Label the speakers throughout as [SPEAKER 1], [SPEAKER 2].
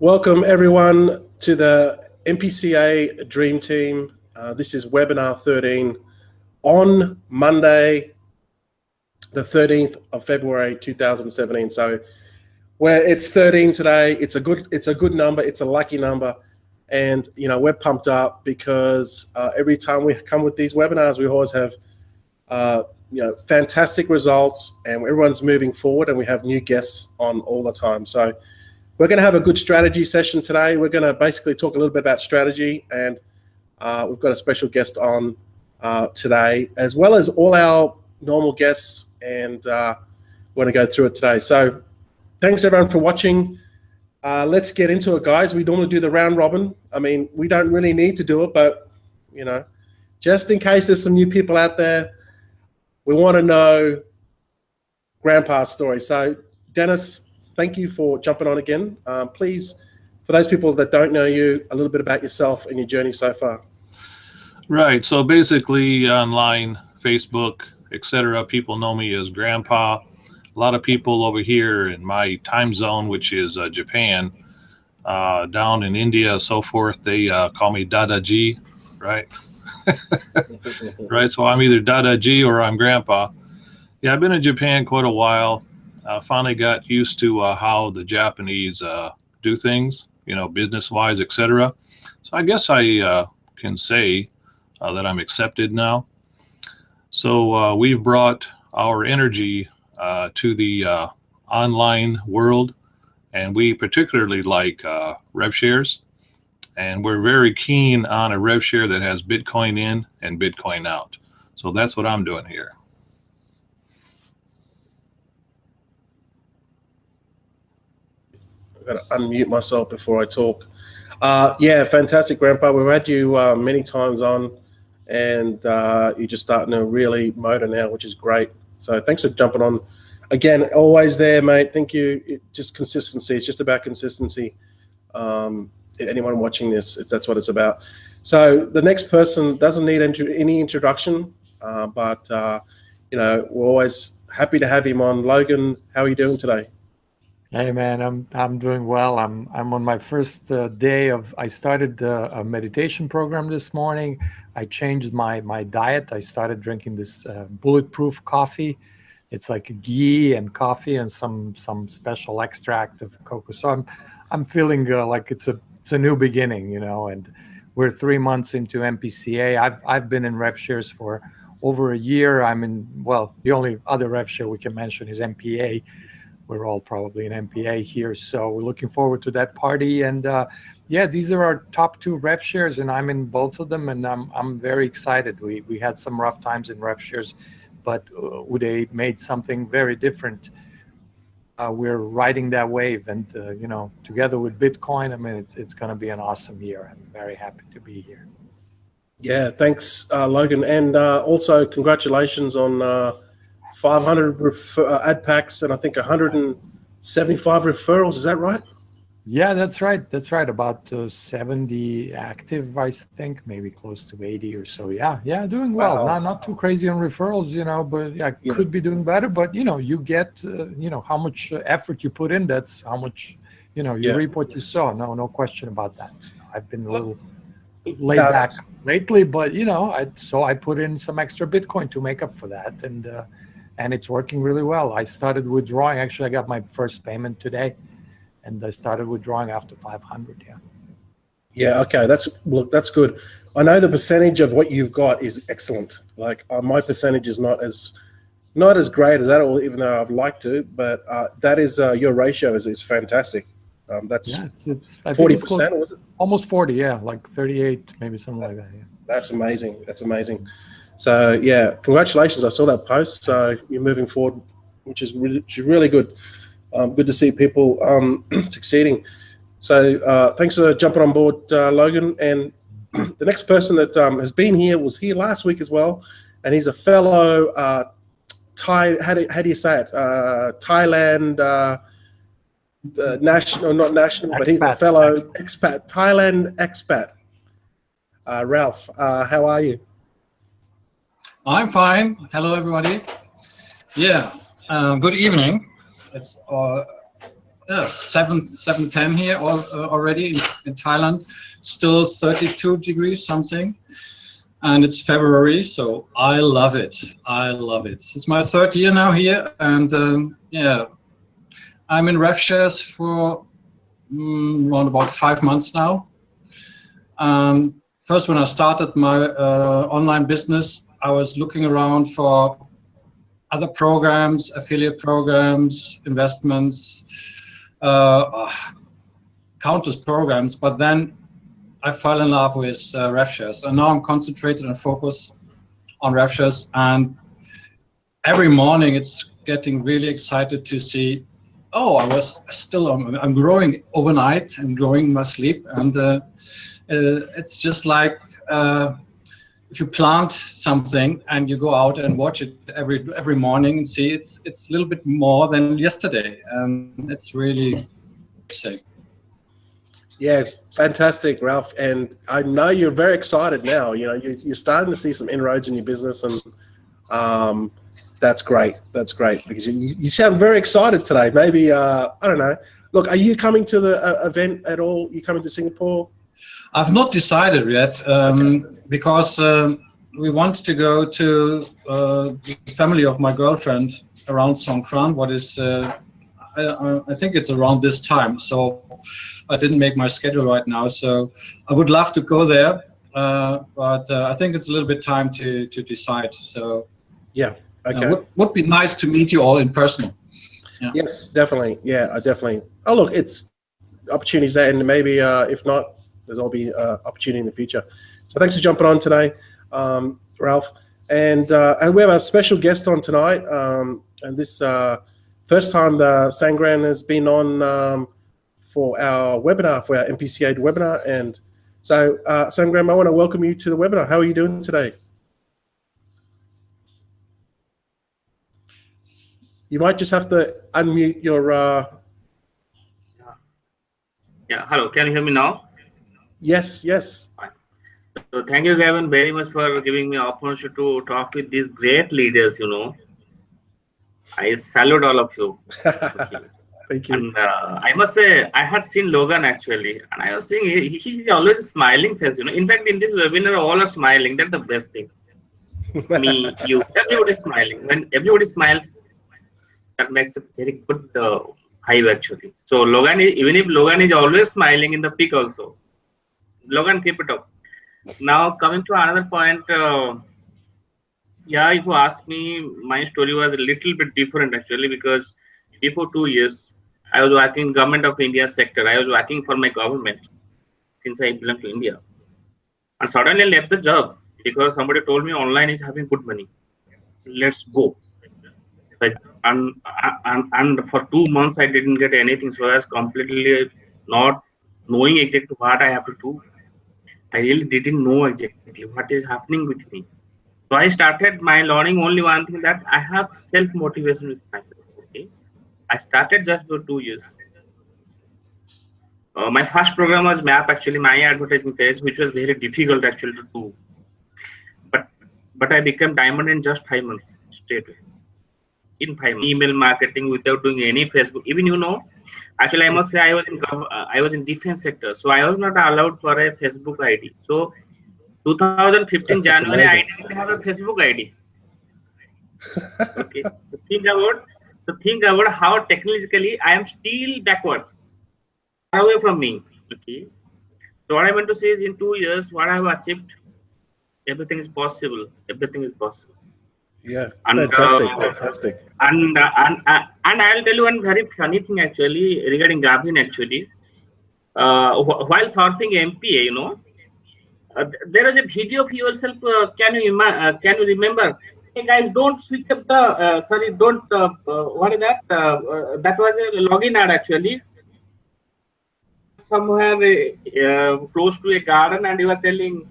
[SPEAKER 1] Welcome everyone to the MPCA Dream Team. This is webinar 13 on Monday, the 13th of February 2017. So where it's 13 today, it's a good number, it's a lucky number, and we're pumped up because every time we come with these webinars, we always have fantastic results, and everyone's moving forward, and we have new guests on all the time. So we're going to have a good strategy session today. We're going to basically talk a little bit about strategy, and we've got a special guest on today, as well as all our normal guests, and we're going to go through it today. So thanks everyone for watching. Let's get into it, guys. We normally do the round robin. I mean, we don't really need to do it, but just in case there's some new people out there, we want to know Grandpa's story. So Dennis, thank you for jumping on again. Please, for those people that don't know you, a little bit about yourself and your journey so far.
[SPEAKER 2] Right. So basically, online, Facebook, etc., people know me as Grandpa. A lot of people over here in my time zone, which is Japan, down in India, so forth, they call me Dadaji, right? Right. So I'm either Dadaji or I'm Grandpa. Yeah, I've been in Japan quite a while. Finally got used to how the Japanese do things, business-wise, etc. So I guess I can say that I'm accepted now. So we've brought our energy to the online world, and we particularly like rev shares. And we're very keen on a rev share that has Bitcoin in and Bitcoin out. So that's what I'm doing here.
[SPEAKER 1] I've got to unmute myself before I talk. Yeah, fantastic, Grandpa. We've had you many times on, and you're just starting to really motor now, which is great. So thanks for jumping on. Again, always there, mate. Thank you. Just consistency. It's just about consistency. Anyone watching this, that's what it's about. So the next person doesn't need any introduction, but we're always happy to have him on. Logan, how are you doing today?
[SPEAKER 3] Hey man, I'm doing well. I'm on my first day of. I started a meditation program this morning. I changed my diet. I started drinking this bulletproof coffee. It's like ghee and coffee and some special extract of cocoa. So I'm feeling like it's a new beginning, and we're 3 months into MPCA. I've been in rev shares for over a year. The only other rev share we can mention is MPA. We're all probably in MPA here, so we're looking forward to that party. And yeah, these are our top 2 rev shares, and I'm in both of them, and I'm very excited. We had some rough times in rev shares, but Uday made something very different. We're riding that wave, and together with Bitcoin, I mean, it's going to be an awesome year. I'm very happy to be here. Yeah,
[SPEAKER 1] thanks, Logan, and also congratulations on 500 ad packs and I think 175 referrals. Is that right?
[SPEAKER 3] Yeah, that's right. That's right. About 70 active, I think, maybe close to 80 or so. Yeah, doing well.
[SPEAKER 1] Wow.
[SPEAKER 3] Not too crazy on referrals, but I could be doing better. But you get, how much effort you put in. That's how much, you reap what you sow. No question about that. I've been a little laid back lately, but I put in some extra Bitcoin to make up for that, and it's working really well. I started withdrawing. Actually, I got my first payment today, and I started withdrawing after 500.
[SPEAKER 1] Yeah. Okay. That's good. I know the percentage of what you've got is excellent. Like my percentage is not as great as that, even though I'd like to. But that is your ratio is fantastic. That's
[SPEAKER 3] it's
[SPEAKER 1] 40%, was it?
[SPEAKER 3] Almost 40. Yeah, like 38, maybe something like that. Yeah.
[SPEAKER 1] That's amazing. That's amazing. So yeah, congratulations. I saw that post. So you're moving forward, which is really good. Good to see people succeeding. So thanks for jumping on board, Logan. And the next person that has been here was here last week as well, and he's a fellow Thai. How do you say it? Thailand national, not national, but he's a fellow expat, Thailand expat. Ralph, how are you?
[SPEAKER 4] I'm fine. Hello, everybody. Yeah, good evening. It's 7:10 here already in Thailand. Still 32 degrees something, and it's February, so I love it. I love it. It's my 3rd year now here, and yeah, I'm in ref shares for around about 5 months now. First, when I started my online business, I was looking around for other programs, affiliate programs, investments, countless programs, but then I fell in love with ref shares, and now I'm concentrated and focused on ref shares, and every morning it's getting really excited to see, oh, I'm growing overnight and growing in my sleep, and it's just like if you plant something and you go out and watch it every morning and see it's a little bit more than yesterday, and it's really exciting.
[SPEAKER 1] Yeah, fantastic, Ralph. And I know you're very excited now. You know, you're starting to see some inroads in your business, and that's great. That's great, because you sound very excited today. Maybe I don't know. Look, are you coming to the event at all? You coming to Singapore?
[SPEAKER 4] I've not decided yet, because we want to go to the family of my girlfriend around Songkran. What is I think it's around this time, so I didn't make my schedule right now. So I would love to go there, but I think it's a little bit time to decide. So
[SPEAKER 1] yeah, okay.
[SPEAKER 4] Would be nice to meet you all in person. Yeah.
[SPEAKER 1] Yes, definitely. Yeah, I definitely. Oh, look, it's opportunities there, and maybe if not, there's all be opportunity in the future. So thanks for jumping on today, Ralph. And we have a special guest on tonight, and this first time Sangran has been on for our webinar, for our MPCA webinar. And so Sangran, I want to welcome you to the webinar. How are you doing today? You might just have to unmute your...
[SPEAKER 5] Yeah, hello, can you hear me now?
[SPEAKER 1] Yes, yes.
[SPEAKER 5] Fine. So thank you, Gavin, very much for giving me opportunity to talk with these great leaders, you know. I salute all of you.
[SPEAKER 1] Thank you.
[SPEAKER 5] And I must say, I had seen Logan actually, and I was seeing he's always a smiling face, you know. In fact, in this webinar, all are smiling. That's the best thing. Me, you, everybody is smiling. When everybody smiles, that makes a very good vibe actually. So Logan, even if Logan is always smiling in the peak also, Logan, keep it up. Now coming to another point, yeah, if you ask me, my story was a little bit different actually, because before 2 years, I was working in Government of India sector. I was working for my government since I belong to India, and suddenly I left the job because somebody told me online is having good money. Let's go. And for 2 months I didn't get anything, so I was completely not knowing exactly what I have to do. I really didn't know exactly what is happening with me. So I started my learning only one thing, that I have self-motivation with myself. Okay, I started just for 2 years. My first program was MAP, actually my advertising page, which was very difficult actually to do. But I became diamond in just 5 months straight away. In 5 months, email marketing without doing any Facebook. Even, you know, actually I must say I was in defense sector, so I was not allowed for a Facebook ID. So 2015 January, I didn't have a Facebook ID. Okay, so think about how technically I am still backward, far away from me. Okay, so what I want to say is, in 2 years, what I have achieved, everything is possible. Everything is possible.
[SPEAKER 1] Yeah,
[SPEAKER 5] and,
[SPEAKER 1] fantastic, fantastic.
[SPEAKER 5] And I'll tell you one very funny thing actually regarding Gavin actually. While surfing MPA, you know, there is a video of yourself. Can you remember? Hey guys, don't switch up the sorry, don't what is that? That was a login ad actually. Somewhere close to a garden, and you are telling,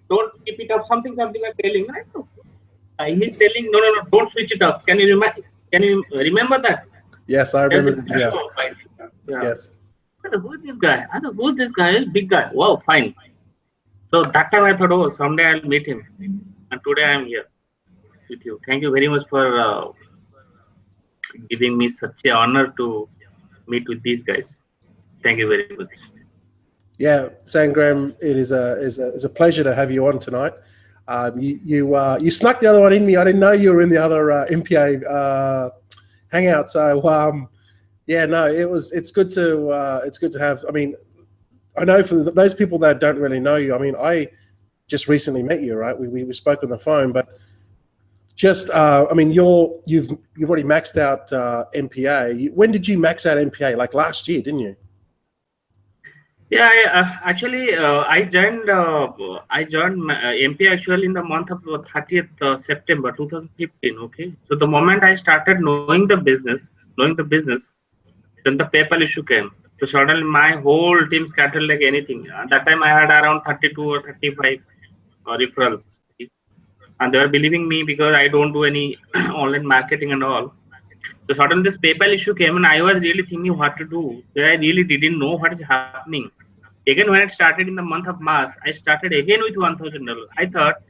[SPEAKER 5] don't keep it up. Something you are telling, right? He's telling, no, don't switch it up. Can you remember that?
[SPEAKER 1] Yes, I remember. Yeah. Yes.
[SPEAKER 5] Who is this guy? I thought, who's this guy? Big guy. Wow, fine. So that time I thought, oh, someday I'll meet him. And today I am here with you. Thank you very much for giving me such an honor to meet with these guys. Thank you very much.
[SPEAKER 1] Yeah, Sangram, it is a pleasure to have you on tonight. You snuck the other one in me. I didn't know you were in the other MPA hangout. So yeah, no, it's good to have. I mean, I know for those people that don't really know you, I mean, I just recently met you, right? We spoke on the phone, but just I mean, you've already maxed out MPA. When did you max out MPA? Like last year, didn't you?
[SPEAKER 5] Yeah, actually, I joined MPA actually in the month of 30th September 2015. Okay, so the moment I started knowing the business, then the PayPal issue came. So suddenly my whole team scattered like anything. At that time I had around 32 or 35 referrals, and they were believing me because I don't do any online marketing and all. So suddenly this PayPal issue came, and I was really thinking what to do. I really didn't know what is happening. Again, when it started in the month of March, I started again with $1,000. I thought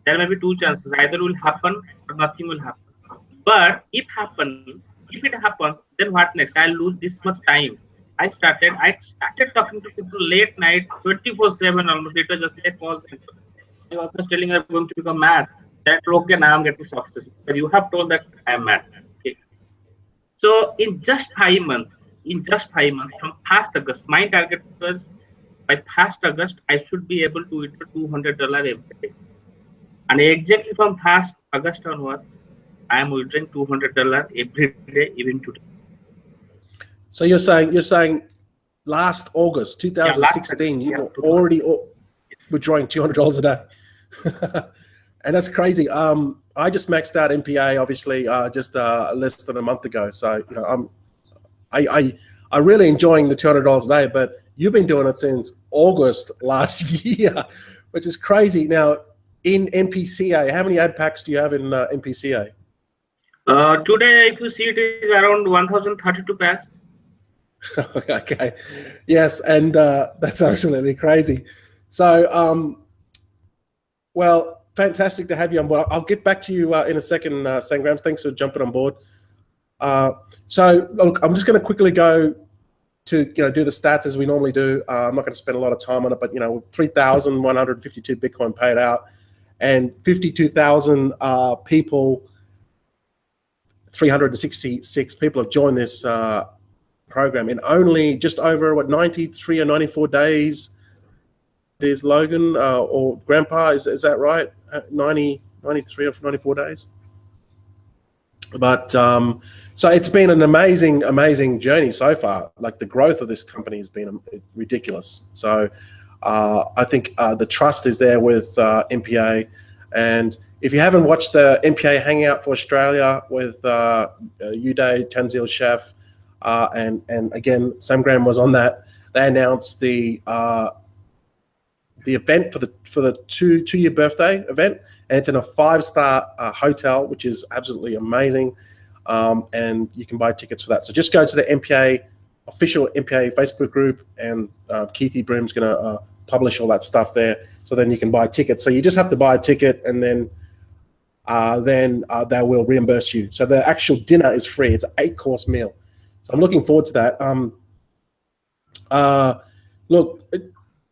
[SPEAKER 5] there may be two chances: either will happen or nothing will happen. But if it happens, then what next? I'll lose this much time. I started talking to people late night, 24/7 almost. It was just like a call center. I was telling her I'm going to become mad. That okay, now I'm getting success. But you have told that I'm mad. Okay. So in just 5 months, from past August, my target was by past August, I should be able to withdraw $200 every day. And exactly from past August onwards, I am withdrawing $200 every day, even today.
[SPEAKER 1] So you're saying last August 2016, you were already withdrawing $200 a day, and that's crazy. I just maxed out MPA obviously just less than a month ago. So you know, I'm really enjoying the $200 a day, but you've been doing it since August last year, which is crazy. Now, in MPCA, how many ad packs do you have in MPCA?
[SPEAKER 5] Today, if you see, it is around 1,032 packs.
[SPEAKER 1] Okay, yes, and that's absolutely crazy. So, well, fantastic to have you on board. I'll get back to you in a second, Sangram. Thanks for jumping on board. So, look, I'm just going to quickly go to do the stats as we normally do. I'm not going to spend a lot of time on it, but 3,152 Bitcoin paid out, and 52,000 people, 366 people have joined this program in only just over 93 or 94 days. Is Logan or Grandpa? Is that right? 93 or 94 days. But so it's been an amazing journey so far. Like the growth of this company has been ridiculous. So I think the trust is there with MPA. And if you haven't watched the MPA Hangout for Australia with Uday, Tanzil Chef, and again, Sangram was on that. They announced the event for the two-year birthday event, and it's in a 5-star hotel, which is absolutely amazing. And you can buy tickets for that. So just go to the MPA official MPA Facebook group, and Keithy Broom's going to publish all that stuff there. So then you can buy tickets. So you just have to buy a ticket, and then they will reimburse you. So the actual dinner is free. It's an 8-course meal. So I'm looking forward to that. Look,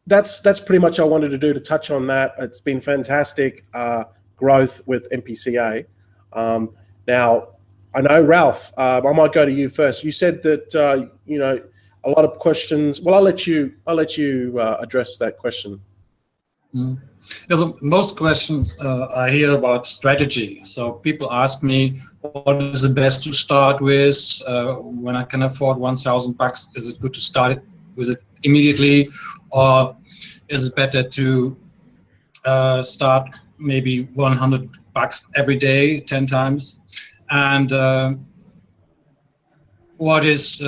[SPEAKER 1] that's pretty much all I wanted to do to touch on that. It's been fantastic growth with MPCA. Now, I know, Ralph, I might go to you first. You said that a lot of questions. Well, I'll let you address that question.
[SPEAKER 4] Yeah, most questions I hear about strategy. So people ask me, what is the best to start with? When I can afford $1,000, is it good to start it with it immediately, or is it better to start maybe $100 every day, 10 times? And what is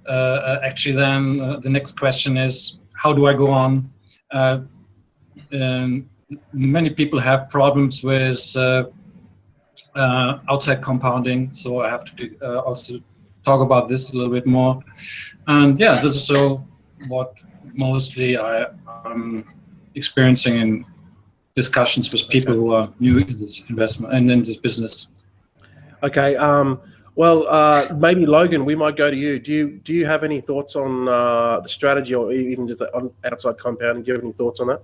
[SPEAKER 4] actually then the next question is, how do I go on? Many people have problems with outside compounding, so I have to also talk about this a little bit more. And yeah, this is so what mostly I'm experiencing in discussions with people who are new in this investment and in this business.
[SPEAKER 1] Okay. Well, maybe Logan, we might go to you. Do you have any thoughts on the strategy, or even just on outside compounding? Do you have any thoughts on that?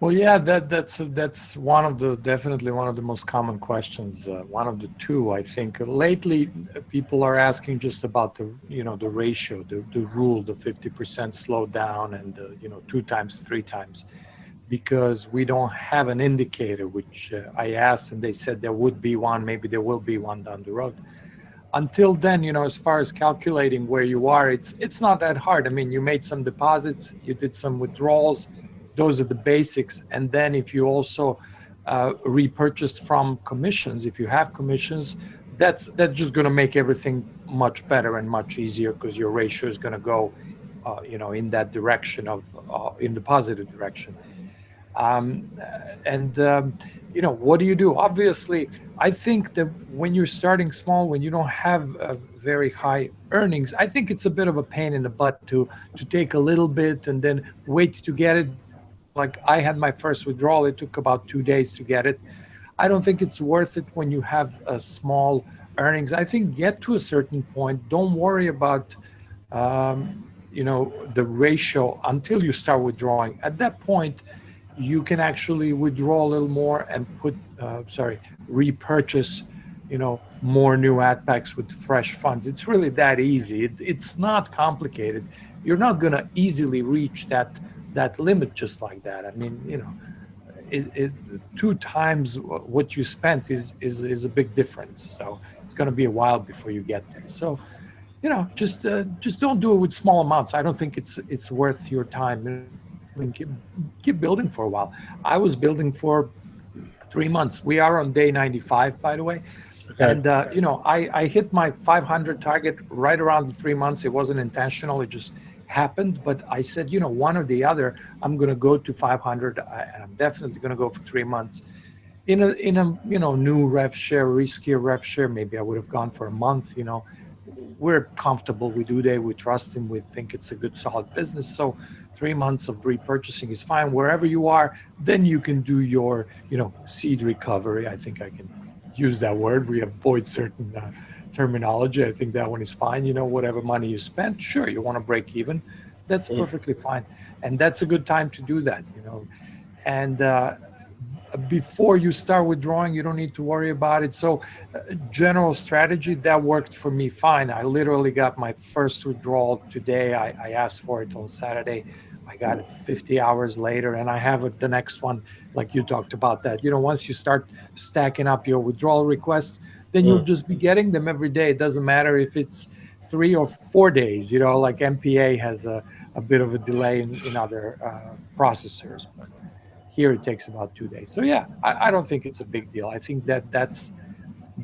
[SPEAKER 3] Well, yeah, that's definitely one of the most common questions. One of the two, I think. Lately, people are asking just about the the ratio, the rule, the 50% slow down, and 2 times, 3 times, because we don't have an indicator. Which I asked, and they said there would be one. Maybe there will be one down the road. Until then, as far as calculating where you are, it's not that hard. I mean, you made some deposits, you did some withdrawals. Those are the basics. And then if you also repurchased from commissions, if you have commissions, that's just going to make everything much better and much easier, because your ratio is going to go, in that direction in the positive direction. What do you do? Obviously, I think that when you're starting small, when you don't have very high earnings, I think it's a bit of a pain in the butt to take a little bit and then wait to get it. Like, I had my first withdrawal, it took about 2 days to get it. I don't think it's worth it when you have small earnings. I think get to a certain point, don't worry about the ratio until you start withdrawing. At that point, you can actually withdraw a little more and repurchase more new ad packs with fresh funds. It's really that easy. It's not complicated. You're not going to easily reach that limit just like that. I mean, 2 times what you spent is a big difference. So it's going to be a while before you get there. So just don't do it with small amounts. I don't think it's worth your time. I mean, keep building for a while. I was building for 3 months. We are on day 95, by the way. Okay. And I hit my 500 target right around the 3 months. It wasn't intentional. It just happened. But I said, one or the other, I'm going to go to 500, and I'm definitely going to go for 3 months. In a new rev share, riskier rev share, maybe I would have gone for a month. We're comfortable with Uday. We trust him. We think it's a good, solid business. So 3 months of repurchasing is fine. Wherever you are, then you can do your, seed recovery. I think I can use that word. We avoid certain terminology. I think that one is fine. Whatever money you spent, sure, you want to break even. That's perfectly fine. And that's a good time to do that, And before you start withdrawing, you don't need to worry about it. So general strategy, that worked for me fine. I literally got my first withdrawal today. I asked for it on Saturday. I got it 50 hours later, and I have the next one, like you talked about that. Once you start stacking up your withdrawal requests, then you'll just be getting them every day. It doesn't matter if it's 3 or 4 days, like MPA has a bit of a delay in other processors. But here it takes about 2 days. So yeah, I don't think it's a big deal. I think that's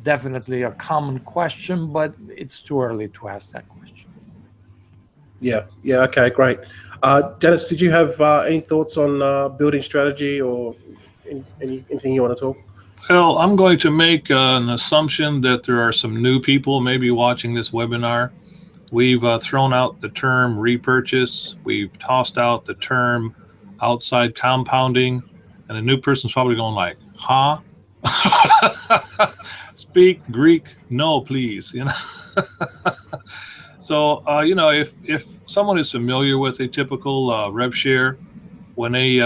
[SPEAKER 3] definitely a common question, but it's too early to ask that question.
[SPEAKER 1] Yeah. Okay, great. Dennis, did you have any thoughts on building strategy, or anything you want to talk?
[SPEAKER 2] Well, I'm going to make an assumption that there are some new people maybe watching this webinar. We've thrown out the term repurchase. We've tossed out the term outside compounding, and a new person's probably going like, huh? Speak Greek, no, please. So, if someone is familiar with a typical rev share, when they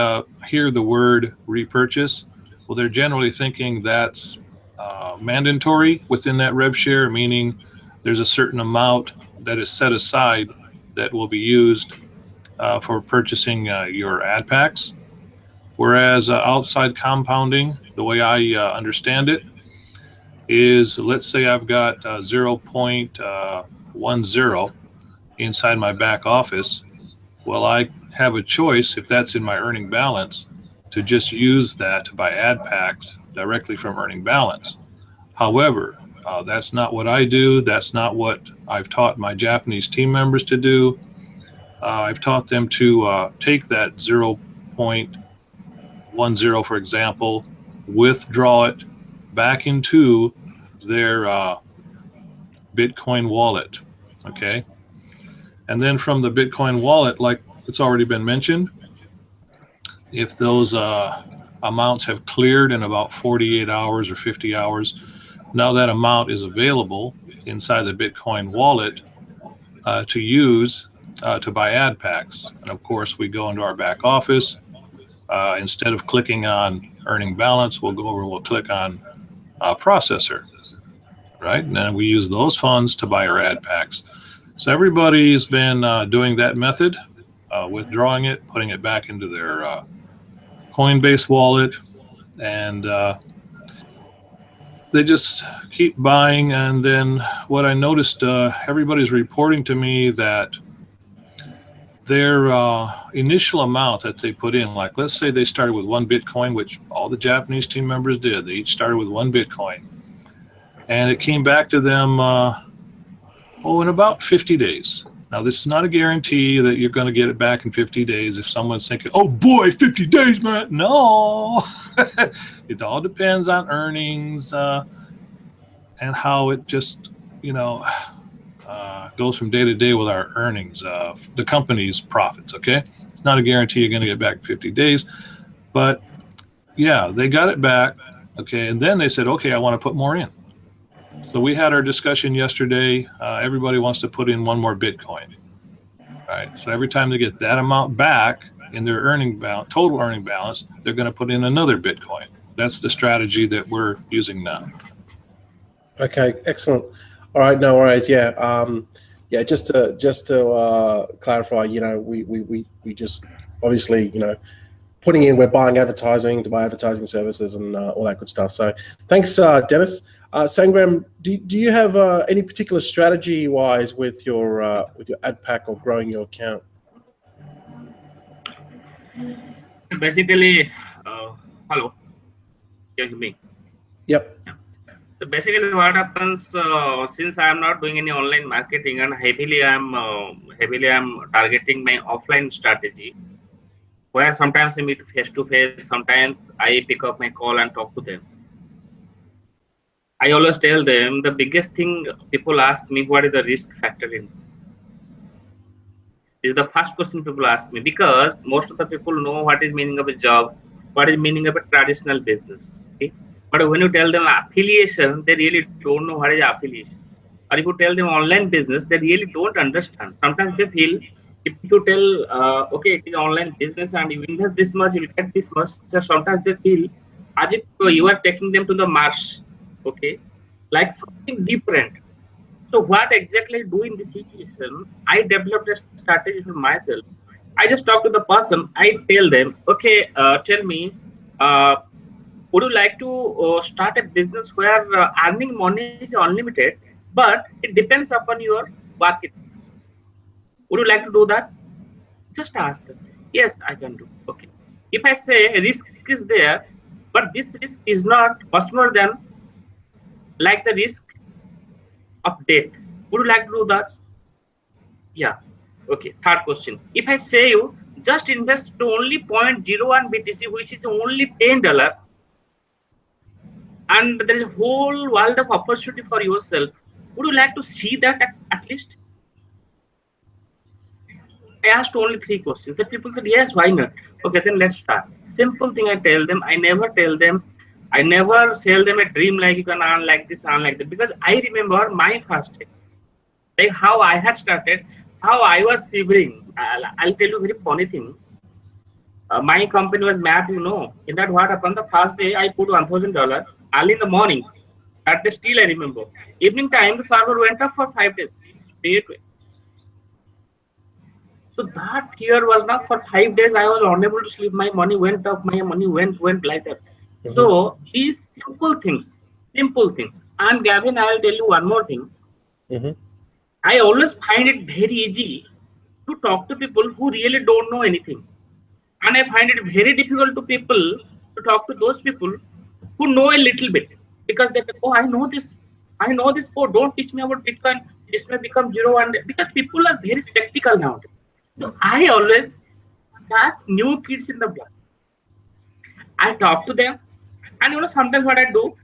[SPEAKER 2] hear the word repurchase, well, they're generally thinking that's mandatory within that rev share, meaning there's a certain amount that is set aside that will be used for purchasing your ad packs. Whereas outside compounding, the way I understand it, is let's say I've got 0.10 inside my back office. Well, I have a choice, if that's in my earning balance, to just use that to buy ad packs directly from earning balance. However, that's not what I do. That's not what I've taught my Japanese team members to do. I've taught them to take that 0.10, for example, withdraw it back into their Bitcoin wallet, okay? And then from the Bitcoin wallet, like it's already been mentioned, if those amounts have cleared in about 48 hours or 50 hours, now that amount is available inside the Bitcoin wallet to use to buy ad packs. And of course, we go into our back office. Instead of clicking on earning balance, we'll go over and we'll click on processor, right? And then we use those funds to buy our ad packs. So everybody's been doing that method, withdrawing it, putting it back into their Coinbase wallet, and they just keep buying. And then what I noticed, everybody's reporting to me that their initial amount that they put in, like let's say they started with 1 Bitcoin, which all the Japanese team members did. They each started with 1 Bitcoin. And it came back to them, in about 50 days. Now, this is not a guarantee that you're going to get it back in 50 days. If someone's thinking, oh boy, 50 days, man. No, it all depends on earnings and how it just, goes from day to day with our earnings, the company's profits, okay? It's not a guarantee you're going to get back in 50 days. But, yeah, they got it back, okay? And then they said, okay, I want to put more in. So we had our discussion yesterday. Everybody wants to put in 1 more Bitcoin, right? So every time they get that amount back in their total earning balance, they're going to put in another Bitcoin. That's the strategy that we're using now.
[SPEAKER 1] Okay, excellent. All right, no worries. Yeah, just to clarify, we just obviously, putting in, we're buying advertising to buy advertising services and all that good stuff. So thanks, Dennis. Sangram, do you have any particular strategy wise with your ad pack or growing your account?
[SPEAKER 5] Basically, hello, can you hear me?
[SPEAKER 1] Yep.
[SPEAKER 5] So basically, what happens since I am not doing any online marketing and heavily I'm targeting my offline strategy, where sometimes I meet face to face, sometimes I pick up my call and talk to them. I always tell them the biggest thing people ask me, what is the risk factor in? This is the first question people ask me, because most of the people know what is meaning of a job, what is meaning of a traditional business. Okay? But when you tell them affiliation, they really don't know what is affiliation. Or if you tell them online business, they really don't understand. Sometimes they feel, if you tell, okay, it is online business and you invest this much, you will get this much. So sometimes they feel as if you are taking them to the marsh, okay, like something different. So what exactly I do in this situation? I developed a strategy for myself. I just talk to the person. I tell them, okay, tell me, would you like to start a business where earning money is unlimited, but it depends upon your work ethics? Would you like to do that? Just ask them. Yes, I can do. Okay. If I say risk is there, but this risk is not much more than like the risk of death, would you like to do that? Yeah. Okay. Third question. If I say you just invest to only 0.01 BTC, which is only $10, and there is a whole world of opportunity for yourself, would you like to see that at least? I asked only 3 questions. The people said, yes, why not? Okay, then let's start. Simple thing I tell them. I never sell them a dream like you can earn like this, earn like that. Because I remember my first day, like how I had started, how I was shivering. I'll tell you a very funny thing. My company was mad, In that, what happened? The first day I put $1,000 early in the morning. That day still I remember. Evening time, the server went up for 5 days. So that fear was not for 5 days. I was unable to sleep. My money went up. My money went like that. So these simple things. And Gavin, I'll tell you one more thing. I always find it very easy to talk to people who really don't know anything. And I find it very difficult to talk to those people who know a little bit. Because they say, oh, I know this. Oh, don't teach me about Bitcoin. This may become zero. And because people are very skeptical nowadays. So I always catch new kids in the block. I talk to them. And sometimes what I do,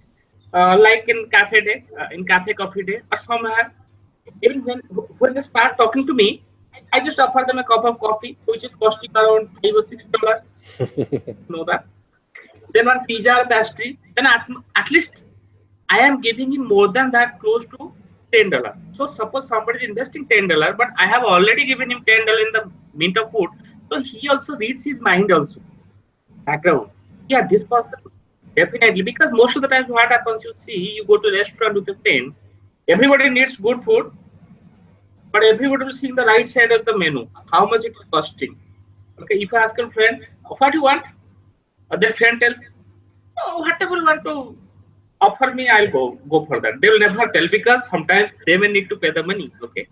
[SPEAKER 5] like in cafe day, in cafe coffee day, or somewhere, even when they start talking to me, I just offer them a cup of coffee, which is costing around $5 or $6. Know that? Then one pizza or pastry. Then at least I am giving him more than that, close to $10. So suppose somebody is investing $10, but I have already given him $10 in the mint of food. So he also reads his mind also. Background. Yeah, this person definitely, because most of the times what happens, you see, you go to a restaurant with a friend, everybody needs good food, but everybody will see the right side of the menu, how much it's costing. Okay, if I ask a friend, what you want? Other friend tells, oh, whatever you want to offer me, I'll go for that. They will never tell because sometimes they may need to pay the money. Okay,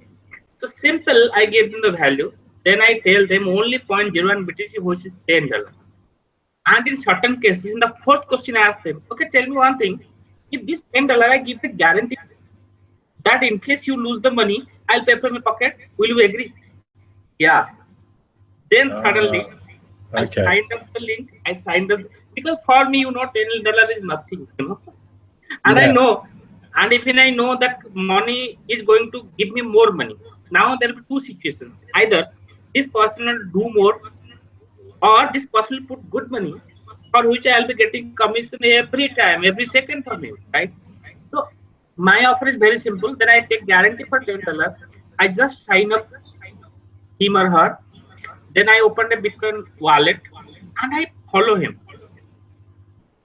[SPEAKER 5] so simple, I give them the value. Then I tell them only 0.01 BTC, which is $10. And in certain cases, in the fourth question, I ask them, okay, tell me one thing. If this $10, I give the guarantee that in case you lose the money, I'll pay from my pocket. Will you agree? Yeah. Then suddenly, I signed up the link. I signed up because for me, $10 is nothing. And I know, and even I know that money is going to give me more money. Now there will be two situations. Either this person will do more, or this person will put good money, for which I'll be getting commission every time, every second from him, right? So my offer is very simple. Then I take guarantee for $10. I just sign up him or her. Then I open a Bitcoin wallet and I follow him.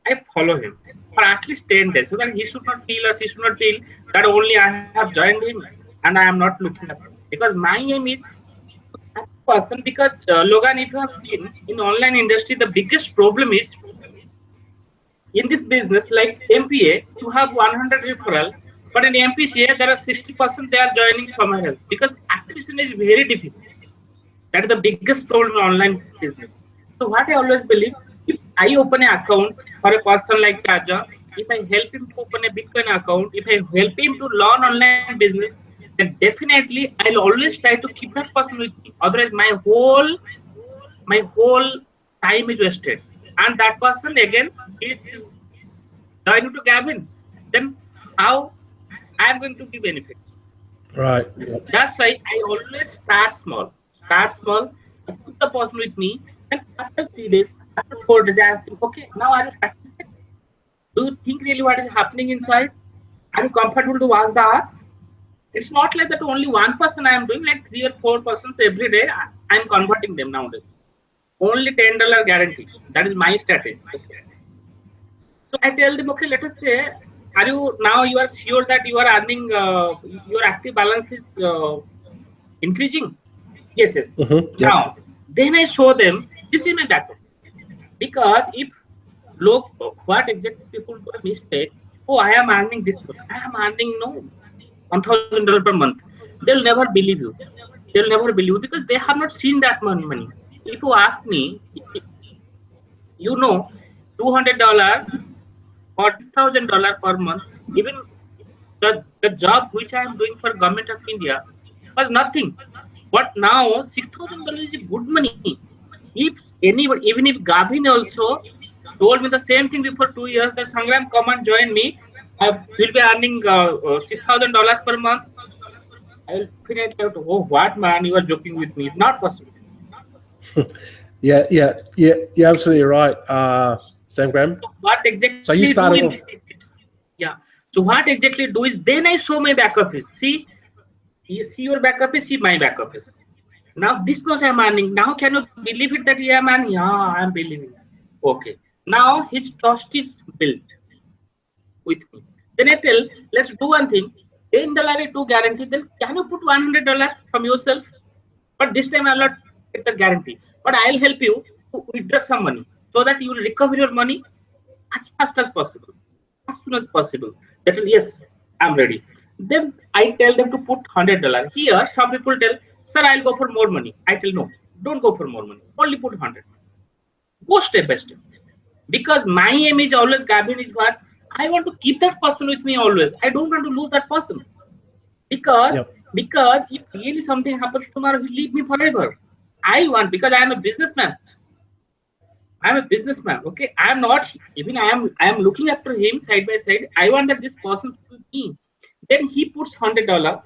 [SPEAKER 5] I follow him for at least 10 days so that he should not feel or she should not feel that only I have joined him and I am not looking at him. Because my aim is that person, because Logan, if you have seen in online industry, the biggest problem is in this business, like MPA, you have 100 referral, but in MPCA, there are 60% they are joining somewhere else because acquisition is very difficult. That is the biggest problem in online business. So what I always believe, if I open an account for a person like Raja, if I help him to open a Bitcoin account, if I help him to learn online business, then definitely I'll always try to keep that person with me. Otherwise, my whole time is wasted. And that person again is joining to Gavin. Then how I am going to be benefit?
[SPEAKER 1] Right.
[SPEAKER 5] That's why I always start small. Start small. I put the person with me, and after 3 days, after 4 days, I ask them, okay, now are you satisfied? Do you think really what is happening inside? Are you comfortable to ask the ask? It's not like that only one person I am doing, like 3 or 4 persons every day. I am converting them nowadays. Only $10 guarantee. That is my strategy. Okay. So I tell them, okay, let us say, you are sure that you are earning, your active balance is increasing? Yes. Now, then I show them, this is my backup. Because if look, what exactly people do a mistake, oh, I am earning this much. I am earning $1,000 per month. They'll never believe you. They'll never believe you because they have not seen that money. If you ask me, $200 or $1,000 per month, even the job which I am doing for government of India was nothing. But now $6,000 is good money. If anybody, even if Gavin also told me the same thing before 2 years, that Sangram, come and join me, I will be earning $6,000 per month. I will definitely have to, oh, what man, you are joking with me. It's not possible.
[SPEAKER 1] Yeah, you're absolutely right, Sangram.
[SPEAKER 5] So what exactly
[SPEAKER 1] so you started off.
[SPEAKER 5] So what exactly do is then I show my back office. See, you see your back office, see my back office. Now this much I'm earning. Now can you believe it that yeah, man? Yeah, I'm believing. Okay. Now his trust is built with me. Then I tell, let's do one thing. $10 to guarantee. Then can you put $100 from yourself? But this time I'll not get the guarantee. But I'll help you to withdraw some money so that you will recover your money as fast as possible, as soon as possible. That will, yes, I'm ready. Then I tell them to put $100. Here, some people tell, sir, I'll go for more money. I tell, no, don't go for more money. Only put 100. Go step by step. Because my aim is always, Gavin, is what? I want to keep that person with me always. I don't want to lose that person. Because if really something happens tomorrow, he'll leave me forever. I want, because I am a businessman. I'm a businessman. Okay, I am not, even I am looking after him side by side. I want that this person should be me. Then he puts $100.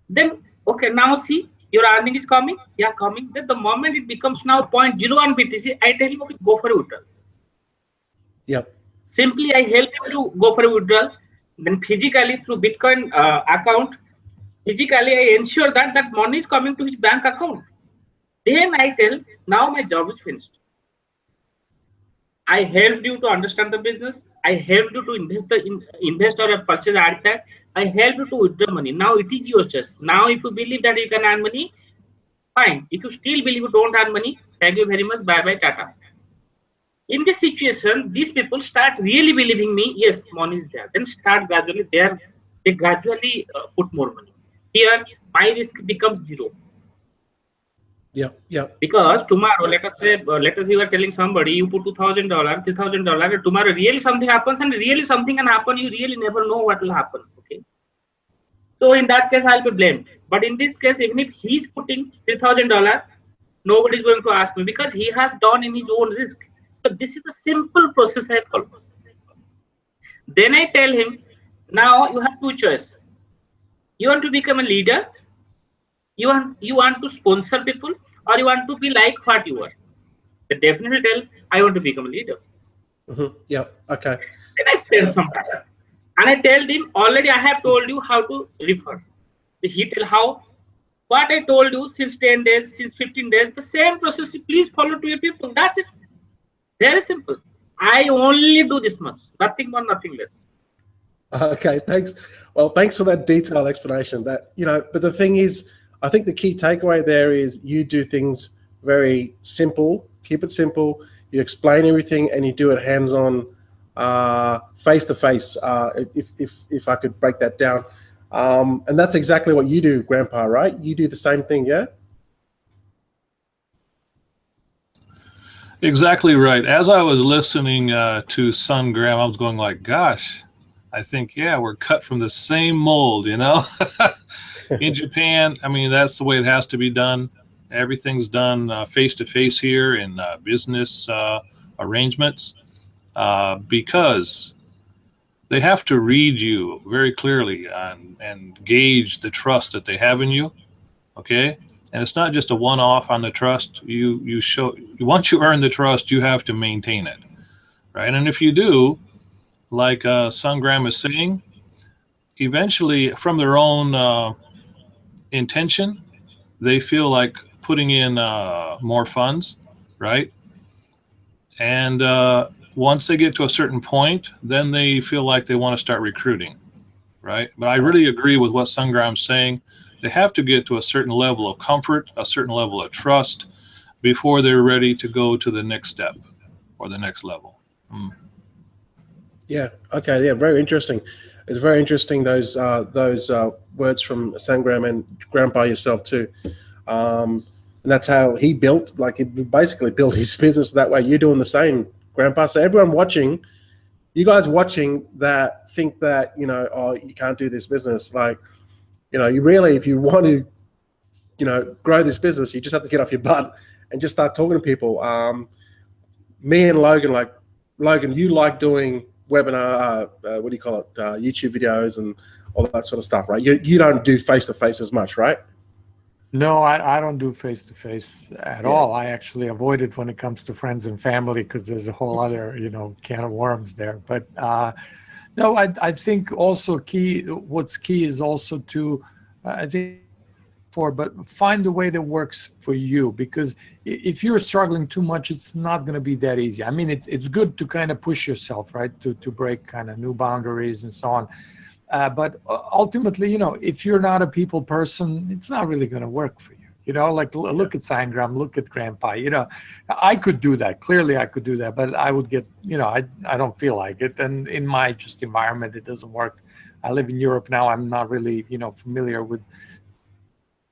[SPEAKER 5] Then, okay, now see, your earning is coming. Yeah, coming. Then the moment it becomes now 0.01 BTC, I tell him, okay, go for a withdrawal.
[SPEAKER 1] Yep.
[SPEAKER 5] Simply, I help him to go for a withdrawal. Then physically through Bitcoin account, physically I ensure that that money is coming to his bank account. Then I tell, now my job is finished. I helped you to understand the business. I helped you to invest or purchase ad tag. I helped you to withdraw money. Now it is your choice. Now if you believe that you can earn money, fine. If you still believe you don't earn money, thank you very much. Bye bye, tata. In this situation, these people start really believing me. Yes, money is there. Then start gradually there. They gradually put more money. Here, my risk becomes zero.
[SPEAKER 1] Yeah, yeah.
[SPEAKER 5] Because tomorrow, let us say you are telling somebody you put $2,000, $3,000. Tomorrow, really something happens, and really something can happen. You really never know what will happen. Okay. So in that case, I'll be blamed. But in this case, even if he's putting $3,000, nobody is going to ask me because he has done in his own risk. So this is a simple process I follow. Then I tell him, now you have two choices. You want to become a leader, you want to sponsor people, or you want to be like what you are. They definitely tell, I want to become a leader.
[SPEAKER 1] Yeah, okay.
[SPEAKER 5] Then I spend some time. And I tell him, already I have told you how to refer. He tell how, what I told you since 10 days, since 15 days, the same process, please follow to your people. That's it. Very simple. I only do this much, nothing more, nothing less.
[SPEAKER 1] Okay, thanks. Well, thanks for that detailed explanation. That, you know, but the thing is, I think the key takeaway there is you do things very simple, keep it simple. You explain everything, and you do it hands-on, face to face. If I could break that down, and that's exactly what you do, Grandpa, right? You do the same thing, yeah?
[SPEAKER 2] Exactly right. As I was listening to Son Graham, I was going like, gosh, I think, yeah, we're cut from the same mold, you know? In Japan, I mean, that's the way it has to be done. Everything's done face-to-face here in business arrangements because they have to read you very clearly and gauge the trust that they have in you, okay? And it's not just a one-off on the trust. You show, once you earn the trust, you have to maintain it, right? And if you do, like Son Graham is saying, eventually from their own intention, they feel like putting in more funds, right? And once they get to a certain point, then they feel like they want to start recruiting, right? But I really agree with what Son Graham's saying. They have to get to a certain level of comfort, a certain level of trust before they're ready to go to the next step or the next level.
[SPEAKER 1] Yeah. Okay. Yeah. Very interesting. It's very interesting those words from Sangram and Grandpa yourself too, and that's how he built. Like he basically built his business that way. You're doing the same, Grandpa. So everyone watching, you guys watching that think that, you know, oh, you can't do this business. Like, you know, you really, if you want to, you know, grow this business, you just have to get off your butt and just start talking to people. Me and Logan, like Logan, you like doing webinar, what do you call it, YouTube videos and all that sort of stuff, right? You don't do face-to-face as much, right?
[SPEAKER 3] No, I don't do face-to-face at all. I actually avoid it when it comes to friends and family because there's a whole other, you know, can of worms there. But no, I think also what's key is also to, I think, but find a way that works for you, because if you're struggling too much, it's not going to be that easy. I mean, it's good to kind of push yourself, right, to break kind of new boundaries and so on. But ultimately, you know, if you're not a people person, it's not really going to work for you. You know, like look at Sangram, look at Grandpa. You know, I could do that. Clearly, I could do that, but I would get, you know, I don't feel like it. And in my just environment, it doesn't work. I live in Europe now. I'm not really, you know, familiar with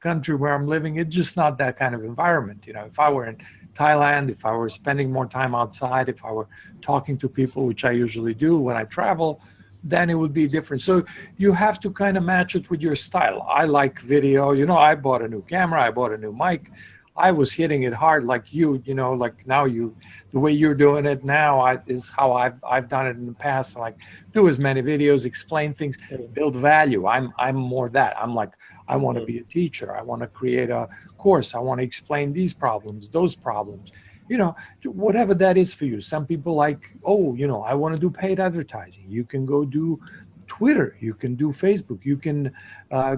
[SPEAKER 3] country where I'm living. It's just not that kind of environment. You know, if I were in Thailand, if I were spending more time outside, if I were talking to people, which I usually do when I travel, then it would be different. So you have to kind of match it with your style. I like video. You know, I bought a new camera. I bought a new mic. I was hitting it hard like you know, like now the way you're doing it now is how I've done it in the past. Like do as many videos, explain things, build value. I'm more that. I'm like, I want to be a teacher. I want to create a course. I want to explain these problems, those problems, you know, whatever that is for you. Some people like, oh, you know, I want to do paid advertising. You can go do Twitter, you can do Facebook, you can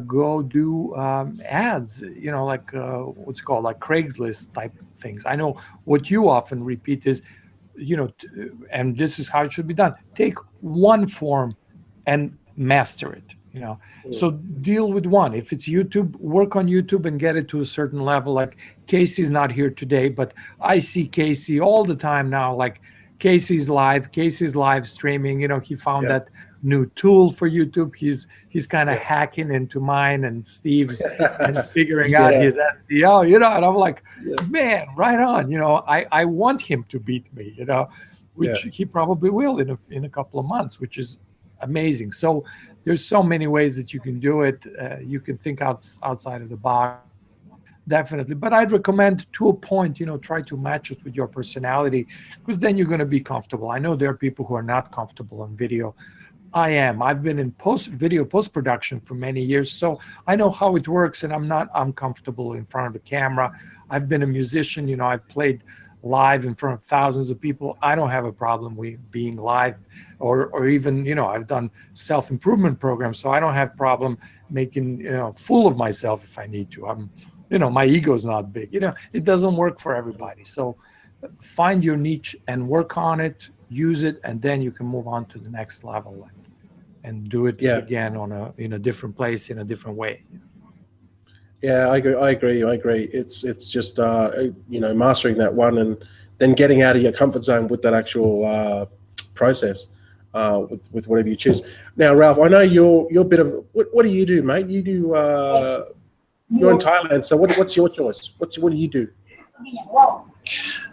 [SPEAKER 3] go do ads, you know, like what's called like Craigslist type things. I know what you often repeat is, you know, and this is how it should be done. Take one form and master it, you know. So deal with one. If it's YouTube, work on YouTube and get it to a certain level. Like Casey's not here today, but I see Casey all the time now. Like Casey's live streaming. You know, he found that new tool for YouTube. He's kind of hacking into mine and Steve's and figuring out his SEO, you know, and I'm like, man, right on. You know, I want him to beat me, you know, which he probably will in a couple of months, which is amazing. So there's so many ways that you can do it. You can think outside of the box, definitely. But I'd recommend, to a point, you know, try to match it with your personality, because then you're going to be comfortable. I know there are people who are not comfortable on video. I am. I've been in video post-production for many years, so I know how it works, and I'm comfortable in front of the camera. I've been a musician, you know, I've played live in front of thousands of people. I don't have a problem with being live, or even, you know, I've done self-improvement programs, so I don't have problem making, you know, fool of myself if I need to. You know, my ego's not big. You know, it doesn't work for everybody. So find your niche and work on it, use it, and then you can move on to the next level and do it again in a different place, in a different way.
[SPEAKER 1] Yeah, I agree. It's just you know, mastering that one and then getting out of your comfort zone with that actual process with whatever you choose. Now, Ralph, I know you're a bit of what do you do, mate? You do you're in Thailand, so what's your choice? What do you do?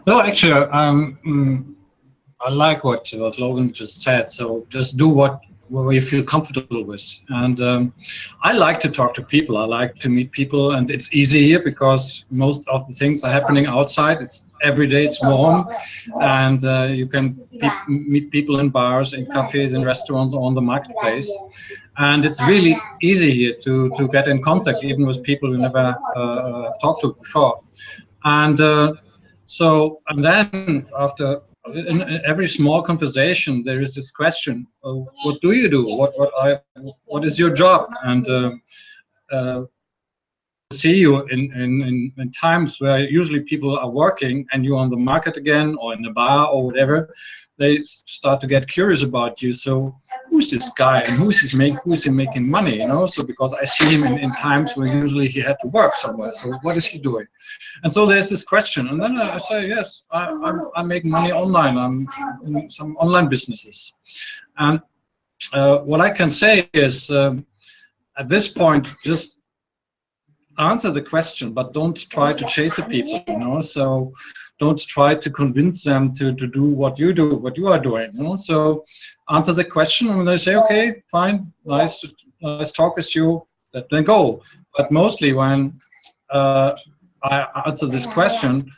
[SPEAKER 4] No, actually, I like what Logan just said. So just do what you feel comfortable with. And I like to talk to people. I like to meet people, and it's easy here because most of the things are happening outside. It's every day. It's warm, and you can meet people in bars, in cafes, in restaurants, on the marketplace. And it's really easy here to get in contact, even with people you never talked to before. And and then after in every small conversation, there is this question: what do you do? What is your job? And see you in times where usually people are working and you're on the market again or in the bar or whatever, they start to get curious about you. So who's this guy and who's he making money, you know? So because I see him in times where usually he had to work somewhere. So what is he doing? And so there's this question, and then I say, yes, I make money online. I'm in some online businesses. And what I can say is at this point, just answer the question, but don't try to chase the people, you know. So don't try to convince them to do what you are doing, you know. So answer the question, and they say, okay, fine, nice talk with you, then go. But mostly when I answer this question,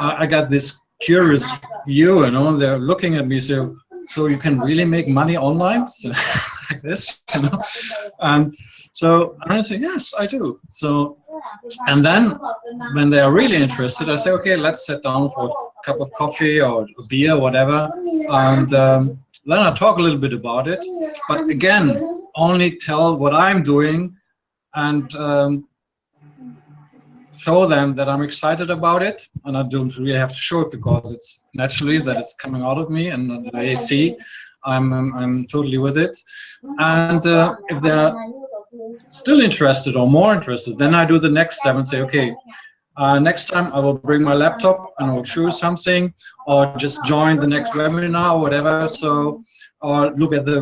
[SPEAKER 4] I got this curious view, you know. They're looking at me, so you can really make money online, so, like this, you know. And so I say, yes, I do. So, and then when they are really interested, I say, okay, let's sit down for a cup of coffee or a beer, whatever. And then I talk a little bit about it. But again, only tell what I'm doing and show them that I'm excited about it. And I don't really have to show it because it's naturally that it's coming out of me, and they see I'm totally with it. And if they're still interested or more interested, then I do the next step and say, okay, next time I will bring my laptop and I will choose something, or just join the next webinar or whatever. So, or look at the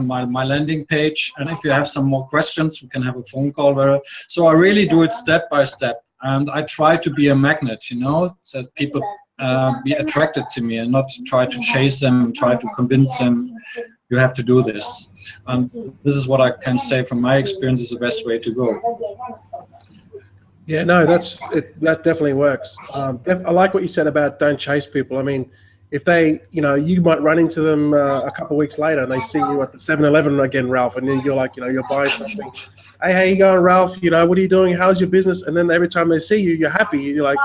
[SPEAKER 4] my landing page, and if you have some more questions, we can have a phone call. So I really do it step by step, and I try to be a magnet, you know, so that people be attracted to me and not try to chase them, try to convince them you have to do this. And this is what I can say from my experience is the best way to go.
[SPEAKER 1] Yeah, no, that definitely works. I like what you said about don't chase people. I mean, if they, you know, you might run into them a couple of weeks later and they see you at the 7-Eleven again, Ralph, and then you're like, you know, you're buying something, hey, how you going, Ralph? You know, what are you doing? How's your business? And then every time they see you, you're happy. You're like,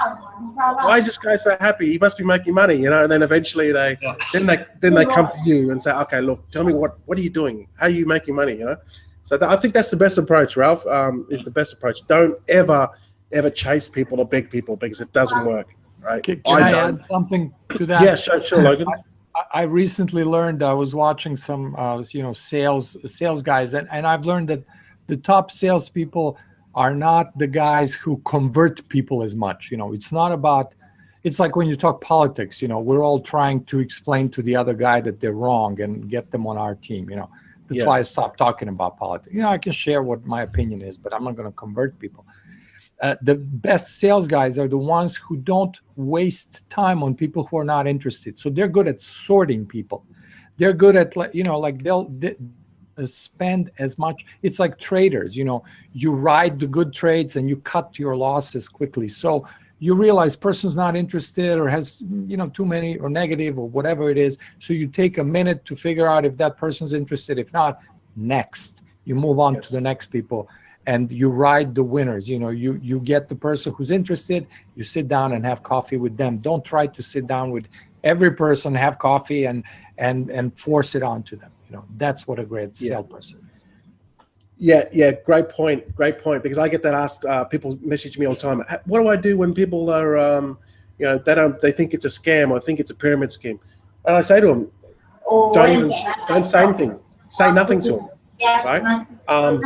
[SPEAKER 1] why is this guy so happy? He must be making money, you know. And then eventually they come to you and say, okay, look, tell me what are you doing? How are you making money? You know. So I think that's the best approach, Ralph. Is the best approach. Don't ever chase people or beg people because it doesn't work, right?
[SPEAKER 3] Can I add something to that?
[SPEAKER 1] Yeah, sure, Logan.
[SPEAKER 3] I recently learned, I was watching some, sales guys, and I've learned that the top salespeople are not the guys who convert people as much. You know, it's not about, it's like when you talk politics, you know, we're all trying to explain to the other guy that they're wrong and get them on our team, you know. That's why I stopped talking about politics. You know, I can share what my opinion is, but I'm not going to convert people. The best sales guys are the ones who don't waste time on people who are not interested. So they're good at sorting people. They're good at, you know, like they'll spend as much. It's like traders, you know, you ride the good trades and you cut your losses quickly. So you realize person's not interested or has, you know, too many or negative or whatever it is. So you take a minute to figure out if that person's interested. If not, next. You move on to the next people. And you ride the winners. You know, you get the person who's interested, you sit down and have coffee with them. Don't try to sit down with every person, have coffee and force it onto them. You know, that's what a great salesperson is.
[SPEAKER 1] Yeah, great point. Because I get that asked. People message me all the time. What do I do when people are, you know, they think it's a scam or think it's a pyramid scheme? And I say to them, don't say anything. Say nothing to them. Right? I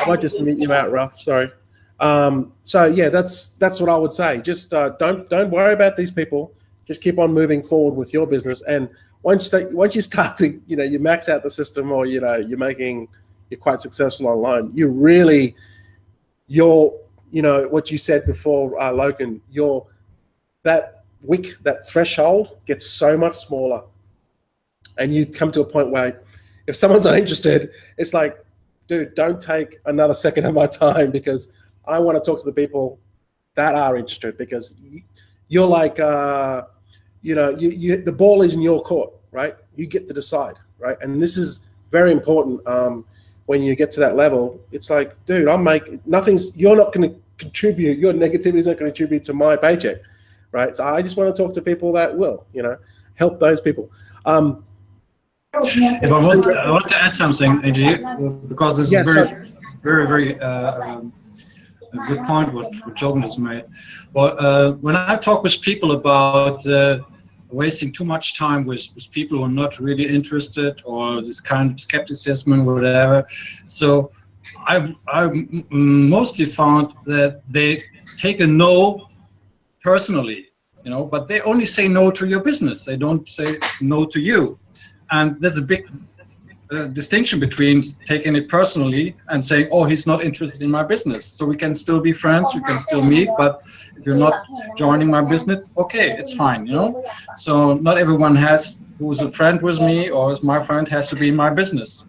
[SPEAKER 1] might just mute you out, Ralph. Sorry. So yeah, that's what I would say. Just don't worry about these people. Just keep on moving forward with your business. And once you start to, you know, you max out the system, or you know, you're quite successful online. You know what you said before, Logan. That threshold gets so much smaller, and you come to a point where, if someone's not interested, it's like, dude, don't take another second of my time, because I want to talk to the people that are interested, because you're like, you know, the ball is in your court, right? You get to decide, right? And this is very important. When you get to that level, it's like, dude, you're not going to contribute, your negativity is not going to contribute to my paycheck, right? So I just want to talk to people that will, you know, help those people.
[SPEAKER 4] If I want to add something, AJ, because this is very good point what Jordan has made. Well, when I talk with people about wasting too much time with people who are not really interested, or this kind of skepticism or whatever, so I've mostly found that they take a no personally, you know, but they only say no to your business. They don't say no to you. And there's a big distinction between taking it personally and saying, oh, he's not interested in my business. So we can still be friends, we can still meet, but if you're not joining my business, okay, it's fine, you know. So not everyone who's a friend with me or is my friend has to be in my business.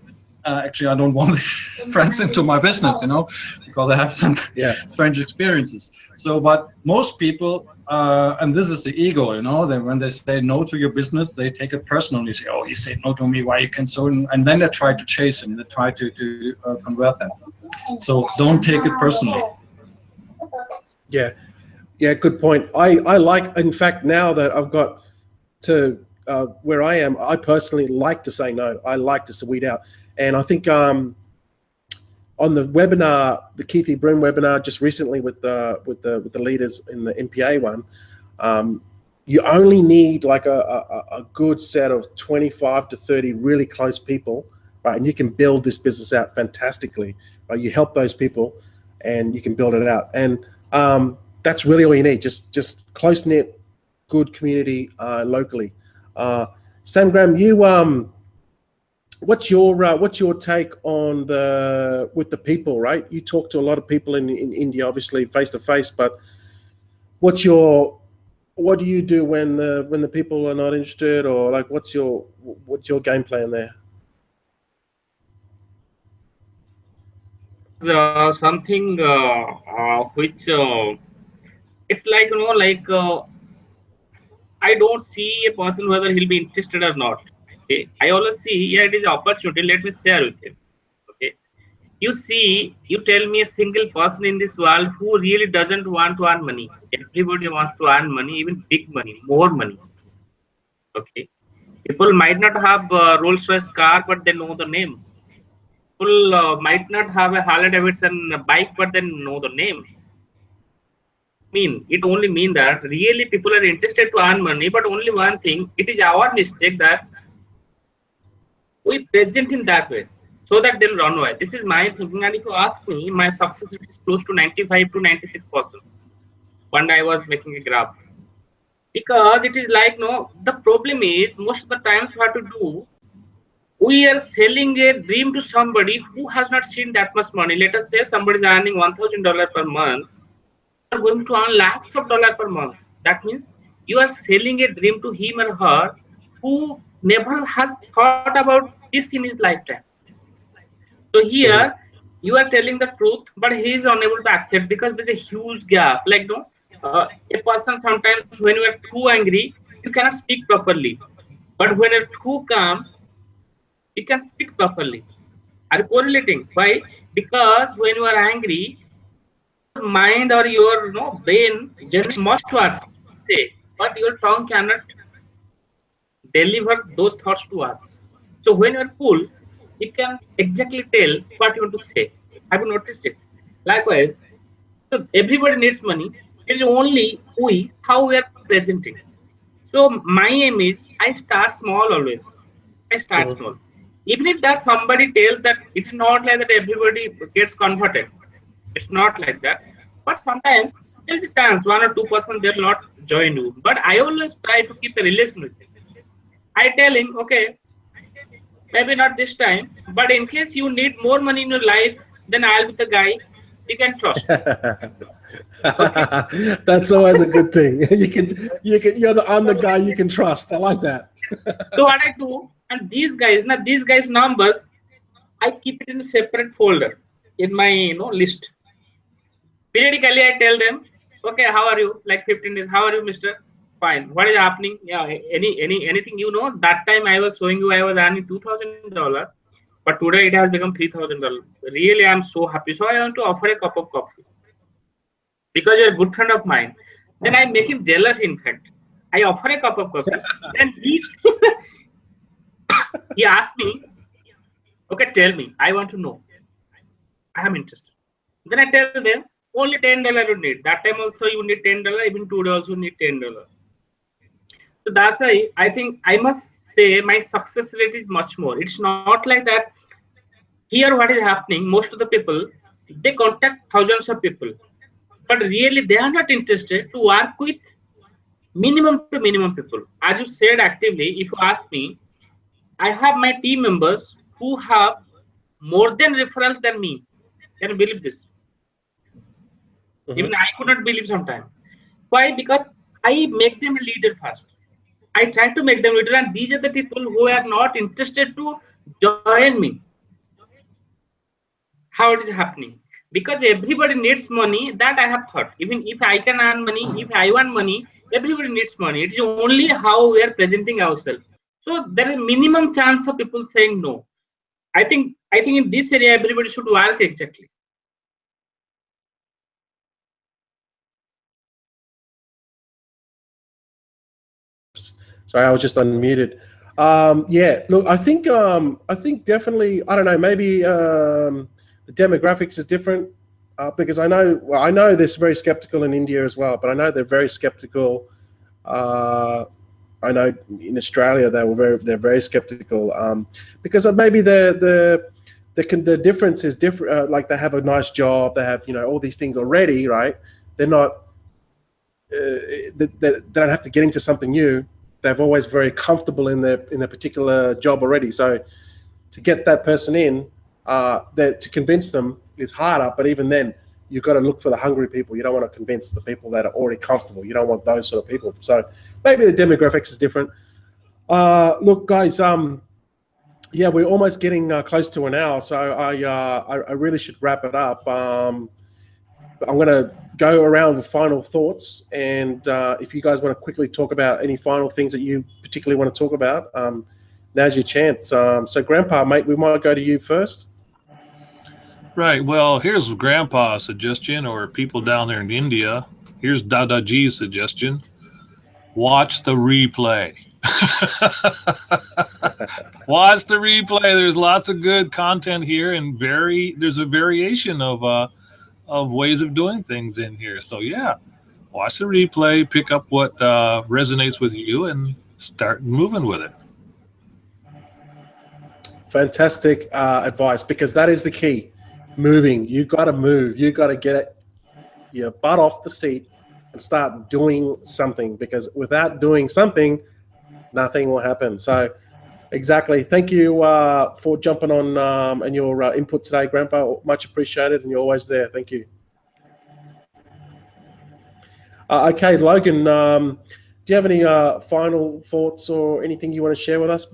[SPEAKER 4] Actually, I don't want friends into my business, you know, because I have some strange experiences. So, but most people, and this is the ego, you know, that when they say no to your business, they take it personally. Say, oh, you said no to me, why you can so, and then they try to chase him, they try to convert them. So don't take it personally.
[SPEAKER 1] Yeah, good point. I like, in fact, now that I've got to where I am, I personally like to say no. I like to weed out. And I think on the webinar, the Keith Brun webinar just recently with the leaders in the MPA one, you only need like a good set of 25 to 30 really close people, right? And you can build this business out fantastically, right? You help those people and you can build it out. And that's really all you need, just close-knit, good community locally. Sam Graham, you what's your take on with the people, right? You talk to a lot of people in India, obviously face to face, but what do you do when the people are not interested, or like what's your game plan there?
[SPEAKER 5] Something which it's like, you know, like I don't see a person whether he'll be interested or not. Okay, I always see, yeah, it is an opportunity. Let me share with him. Okay, You see, you tell me a single person in this world who really doesn't want to earn money. Everybody wants to earn money, even big money, more money. Okay. People might not have a Rolls Royce car, but they know the name. People might not have a Harley Davidson bike, but they know the name. It only mean that really people are interested to earn money, but only one thing, it is our mistake that we present in that way so that they'll run away. This is my thinking, and if you ask me, my success rate is close to 95 to 96%. One day I was making a graph, because it is like, no, the problem is most of the times what to do, we are selling a dream to somebody who has not seen that much money. Let us say somebody is earning $1,000 per month, you are going to earn lakhs of dollars per month. That means you are selling a dream to him or her who never has thought about this in his lifetime. So here you are telling the truth, but he is unable to accept because there's a huge gap. Like, no, a person sometimes when you are too angry, you cannot speak properly, but when you're too calm, you can speak properly. Are you correlating? Why? Because when you are angry, your mind or your brain generates much words to say, but your tongue cannot deliver those thoughts to us. So when you're cool, you can exactly tell what you want to say. Have you noticed it? Likewise, so everybody needs money. It is only how we are presenting. So my aim is I start small always. I start small. Even if that somebody tells that it's not like that everybody gets converted. It's not like that. But sometimes there's a chance 1 or 2% they'll not join you. But I always try to keep a relation with him. I tell him, okay, maybe not this time, but in case you need more money in your life, then I'll be the guy you can trust.
[SPEAKER 1] Okay. That's always a good thing. I'm the guy you can trust. I like that.
[SPEAKER 5] So what I do, and these guys' numbers, I keep it in a separate folder in my list. Periodically, I tell them, okay, how are you? Like 15 days, how are you, Mister? Fine. What is happening? Yeah, anything That time I was showing you I was earning $2,000, but today it has become $3,000. Really, I'm so happy. So I want to offer a cup of coffee because you're a good friend of mine. Then I make him jealous. In fact, I offer a cup of coffee. Then he asked me, okay, tell me. I want to know. I am interested. Then I tell them only $10 you need. That time also you need $10. Even today also you need $10. So that's why I think I must say my success rate is much more. It's not like that. Here what is happening, most of the people, they contact thousands of people, but really they are not interested to work with minimum to minimum people. As you said actively, if you ask me, I have my team members who have more than referrals than me. Can you believe this? Even I could not believe sometimes. Why? Because I make them a leader first. I try to make them leader, and these are the people who are not interested to join me. How it is happening? Because everybody needs money. That I have thought. Even if I can earn money, if I want money, everybody needs money. It is only how we are presenting ourselves. So there is minimum chance of people saying no. I think in this area everybody should work exactly.
[SPEAKER 1] Sorry, I was just unmuted. Yeah, look, I think definitely, I don't know, maybe the demographics is different because I know they're very skeptical in India as well, but I know they're very skeptical. I know in Australia they're very skeptical because of maybe the difference is different. Like they have a nice job, they have all these things already, right? They're not they don't have to get into something new. They're always very comfortable in their particular job already. So to get that person in, to convince them is harder. But even then, you've got to look for the hungry people. You don't want to convince the people that are already comfortable. You don't want those sort of people. So maybe the demographics is different. Look, guys, yeah, we're almost getting close to an hour. So I really should wrap it up. I'm going to go around with final thoughts, and if you guys want to quickly talk about any final things that you particularly want to talk about, now's your chance. So Grandpa, mate, we might go to you first.
[SPEAKER 2] Right. Well, here's Grandpa's suggestion, or people down there in India. Here's Dada G's suggestion. Watch the replay. Watch the replay. There's lots of good content here, and there's a variation of ways of doing things in here. So yeah, watch the replay, pick up what resonates with you, and start moving with it.
[SPEAKER 1] Fantastic advice, because that is the key. Moving. You got to move. You got to get your butt off the seat and start doing something, because without doing something, nothing will happen. So exactly. Thank you for jumping on and your input today, Grandpa. Much appreciated, and you're always there. Thank you. Okay, Logan, do you have any final thoughts or anything you want to share with us,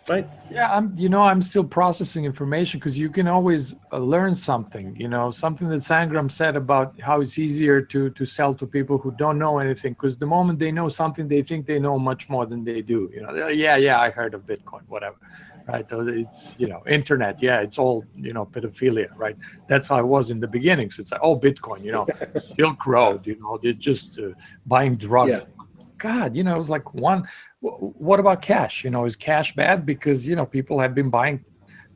[SPEAKER 1] mate?
[SPEAKER 3] Yeah, I'm still processing information, because you can always learn something. Something that Sangram said about how it's easier to sell to people who don't know anything, because the moment they know something, they think they know much more than they do. Yeah, I heard of Bitcoin, whatever, right? It's internet, yeah, it's all pedophilia, right? That's how it was in the beginning. So it's like, oh, Bitcoin, Silk Road, you're just buying drugs.
[SPEAKER 1] Yeah.
[SPEAKER 3] God, it's like what about cash? Is cash bad? Because, people have been buying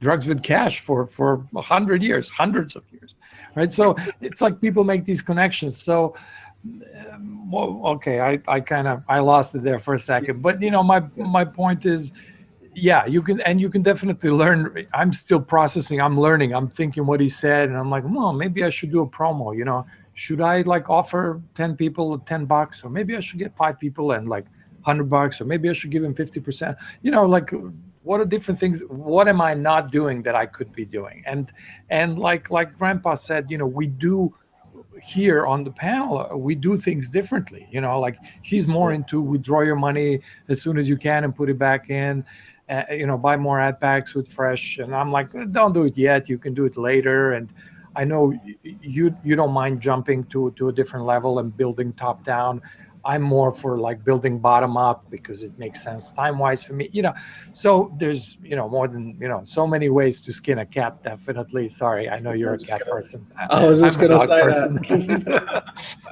[SPEAKER 3] drugs with cash for 100 years, hundreds of years, right? So it's like people make these connections. So, okay, I lost it there for a second. But, my point is, yeah, you can definitely learn. I'm still processing. I'm learning. I'm thinking what he said. And I'm like, well, maybe I should do a promo, Should I offer 10 people $10, or maybe I should get 5 people and $100, or maybe I should give them 50%? What are different things? What am I not doing that I could be doing? And like Grandpa said, we do here on the panel, we do things differently. He's more into withdraw your money as soon as you can and put it back in. Buy more ad packs with fresh. And I'm like, don't do it yet. You can do it later. And I know you don't mind jumping to a different level and building top down. I'm more for building bottom up, because it makes sense time wise for me. So there's more than so many ways to skin a cat. Definitely. Sorry, I know you're a cat person.
[SPEAKER 1] I was just going to say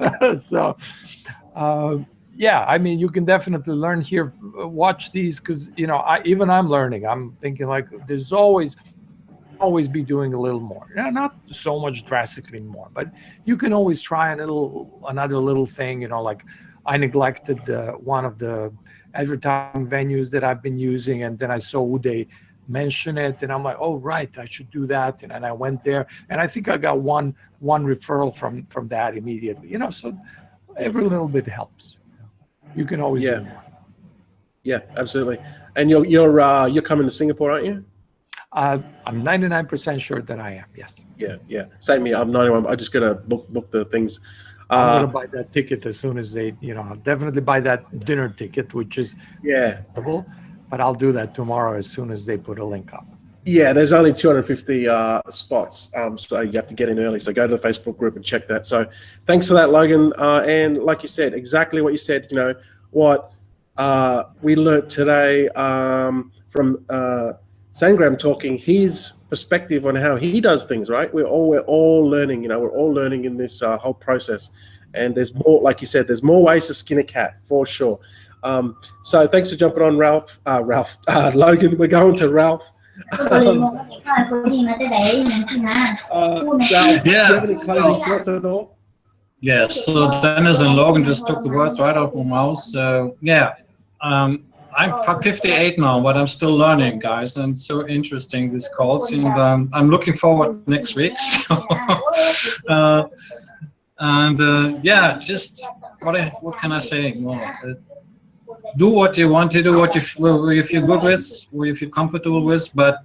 [SPEAKER 3] that. So yeah, I mean, you can definitely learn here. Watch these, because I'm learning. I'm thinking there's always be doing a little more. Not so much drastically more, but you can always try another little thing. I neglected one of the advertising venues that I've been using, and then I saw Uday mention it, and I'm like, oh right, I should do that. And I went there, and I think I got one referral from that immediately. So every little bit helps. You can always do more.
[SPEAKER 1] Yeah, absolutely. And you're coming to Singapore, aren't you?
[SPEAKER 3] I'm 99% sure that I am. Yes.
[SPEAKER 1] Yeah. Same here. I'm 91. I just gotta book the things.
[SPEAKER 3] I'm gonna buy that ticket as soon as they. I'll definitely buy that dinner ticket, which is double, but I'll do that tomorrow as soon as they put a link up.
[SPEAKER 1] Yeah, there's only 250 spots, so you have to get in early. So go to the Facebook group and check that. So thanks for that, Logan. And like you said, exactly what you said. What we learned today from Sangram talking his perspective on how he does things. Right, we're all learning. We're all learning in this whole process. And there's more, like you said, there's more ways to skin a cat for sure. So thanks for jumping on, Logan. We're going to Ralph. Ralph, do you have any closing thoughts at all?
[SPEAKER 4] Yes, so Dennis and Logan just took the words right out of my mouth. So yeah, I'm 58 now, but I'm still learning, guys, and it's so interesting, these calls, and I'm looking forward next week. So, yeah, just what can I say more? Do what you want to do, what you feel good with, what you feel comfortable with. But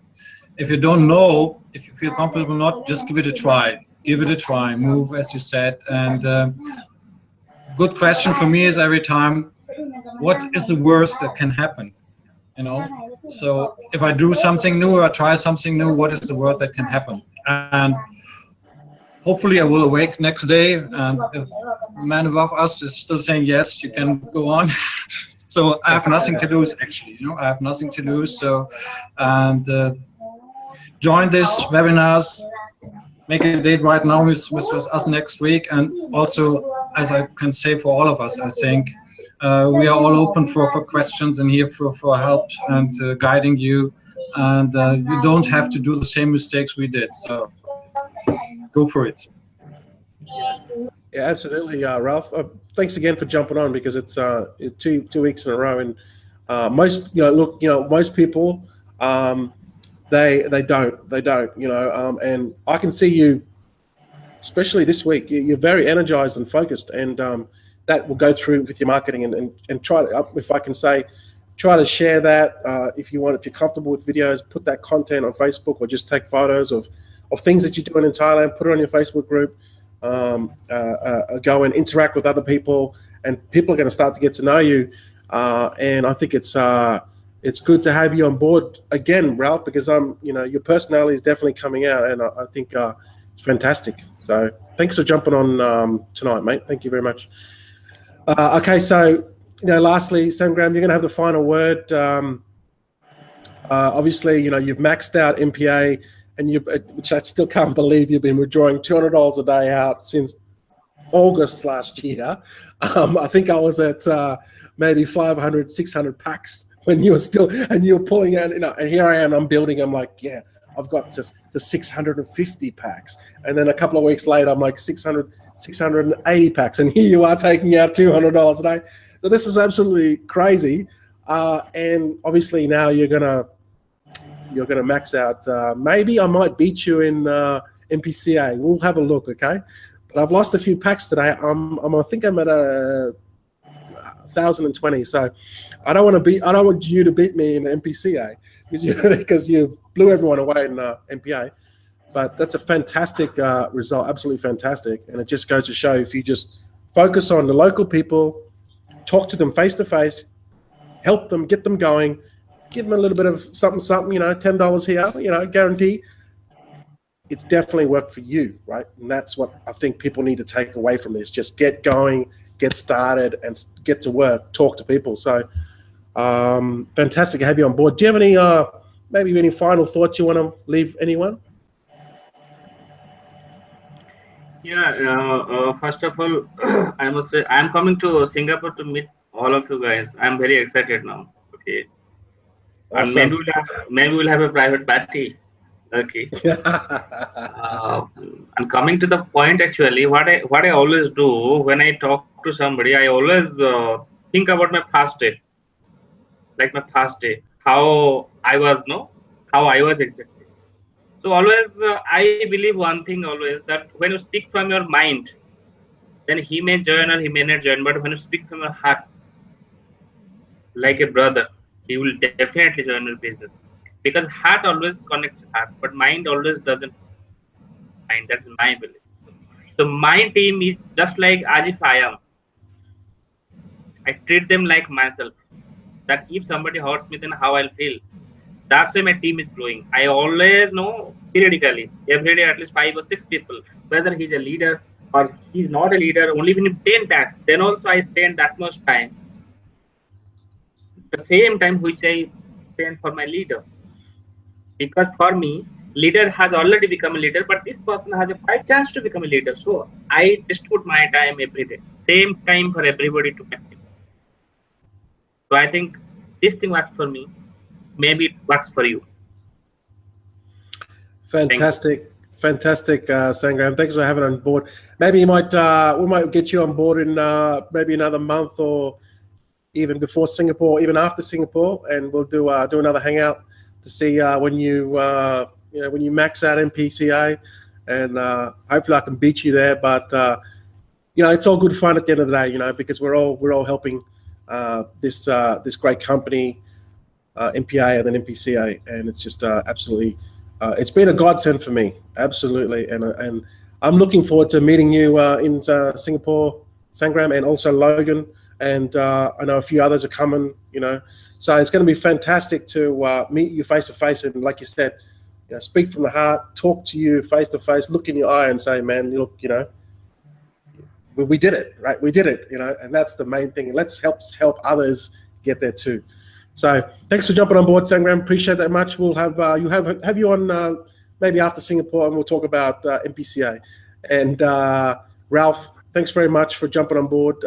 [SPEAKER 4] if you don't know, if you feel comfortable or not, just give it a try. Give it a try. Move, as you said. And good question for me is every time, what is the worst that can happen? So if I do something new or I try something new, what is the worst that can happen? And hopefully I will awake next day, and if the man above us is still saying yes, you can go on. So I have nothing to lose, actually. I have nothing to lose. So, and join this webinars, make a date right now with us next week. And also, as I can say for all of us, I think we are all open for questions and here for help and guiding you. And you don't have to do the same mistakes we did. So go for it.
[SPEAKER 1] Yeah, absolutely, Ralph. Thanks again for jumping on, because it's 2 weeks in a row, and most most people they don't, and I can see you, especially this week. You're very energized and focused, and that will go through with your marketing, and try to, if I can say, try to share that if you're comfortable with videos, put that content on Facebook, or just take photos of things that you're doing in Thailand, put it on your Facebook group. Go and interact with other people, and people are going to start to get to know you. And I think it's good to have you on board again, Ralph, because your personality is definitely coming out, and I think it's fantastic. So thanks for jumping on tonight, mate. Thank you very much. Okay, so lastly, Sangram, you're going to have the final word. Obviously, you've maxed out MPA. And which I still can't believe, you've been withdrawing $200 a day out since August last year. I think I was at maybe 500, 600 packs when you were still, and you were pulling out, and here I am, I'm building. I'm like, yeah, I've got just 650 packs. And then a couple of weeks later, I'm like 680 packs. And here you are taking out $200 a day. So this is absolutely crazy. And obviously now you're going to max out. Maybe I might beat you in MPCA. We'll have a look, okay? But I've lost a few packs today. I think I'm at 1,020. So I don't want you to beat me in MPCA because you blew everyone away in MPA. But that's a fantastic result, absolutely fantastic. And it just goes to show, if you just focus on the local people, talk to them face to face, help them, get them going, give them a little bit of something, $10 here, guarantee. It's definitely worked for you, right? And that's what I think people need to take away from this. Just get going, get started, and get to work, talk to people. So fantastic to have you on board. Do you have any, maybe any final thoughts you want to leave anyone?
[SPEAKER 5] Yeah, first of all, I must say I'm coming to Singapore to meet all of you guys. I'm very excited now. Okay.
[SPEAKER 1] Awesome.
[SPEAKER 5] And maybe we'll have a private party. Okay. And coming to the point, actually, what I always do when I talk to somebody, I always think about my past day, like my past day, how I was exactly. So always, I believe one thing always, that when you speak from your mind, then he may join or he may not join. But when you speak from your heart, like a brother, he will definitely join your business, because heart always connects heart, but mind always doesn't. Mind, that's my belief. So my team is just like as if I am. I treat them like myself. That if somebody hurts me, then how I'll feel. That's why my team is growing. I always know periodically, every day at least 5 or 6 people, whether he's a leader or he's not a leader. Only when you 10 packs, then also I spend that much time. The same time which I spend for my leader. Because for me, leader has already become a leader, but this person has a high chance to become a leader. So I distribute my time every day. Same time for everybody to practice. So I think this thing works for me. Maybe it works for you.
[SPEAKER 1] Fantastic. Fantastic, Sangram. Thanks for having on board. Maybe you might we might get you on board in maybe another month, or even before Singapore, even after Singapore, and we'll do another hangout to see when you when you max out MPCA, and hopefully I can beat you there. But it's all good fun at the end of the day, because we're all helping this great company, MPA and then MPCA, and it's just absolutely. It's been a godsend for me, absolutely, and I'm looking forward to meeting you in Singapore, Sangram, and also Logan, and I know a few others are coming, so it's going to be fantastic to meet you face to face, and like you said, speak from the heart, talk to you face to face, look in your eye, and say, man, look, we did it, right? We did it, and that's the main thing. Let's help others get there too. So thanks for jumping on board, Sangram. Appreciate that much. We'll have you on maybe after Singapore, and we'll talk about MPCA. And Ralph, thanks very much for jumping on board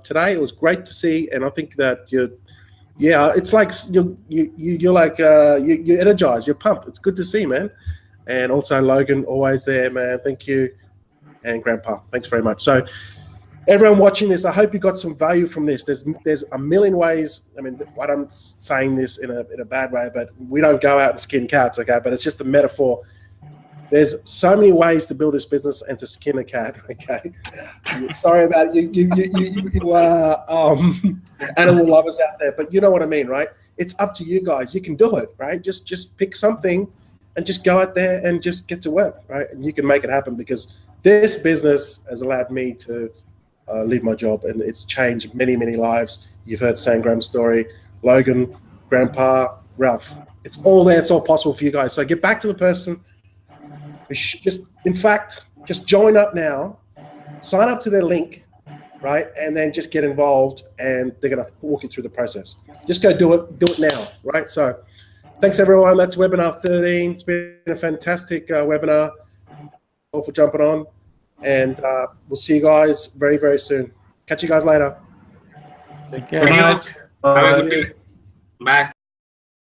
[SPEAKER 1] today. It was great to see, and I think that it's like you're like you're energized, you're pumped. It's good to see, man. And also Logan, always there, man. Thank you, and Grandpa, thanks very much. So, everyone watching this, I hope you got some value from this. There's a million ways. I mean, I'm saying this in a bad way, but we don't go out and skin cats, okay? But it's just a metaphor. There's so many ways to build this business and to skin a cat, okay? Sorry about you animal lovers out there, but you know what I mean, right? It's up to you guys. You can do it, right? Just pick something and just go out there and just get to work, right? And you can make it happen, because this business has allowed me to leave my job, and it's changed many, many lives. You've heard Sangram's story, Logan, Grandpa, Ralph. It's all there. It's all possible for you guys. So get back to the person. In fact, just join up now, sign up to their link, right? And then just get involved, and they're going to walk you through the process. Just go do it now, right? So thanks, everyone. That's webinar 13. It's been a fantastic webinar. All for jumping on. And we'll see you guys very, very soon. Catch you guys later.
[SPEAKER 3] Take care.
[SPEAKER 5] Good night. Have a good day. Bye.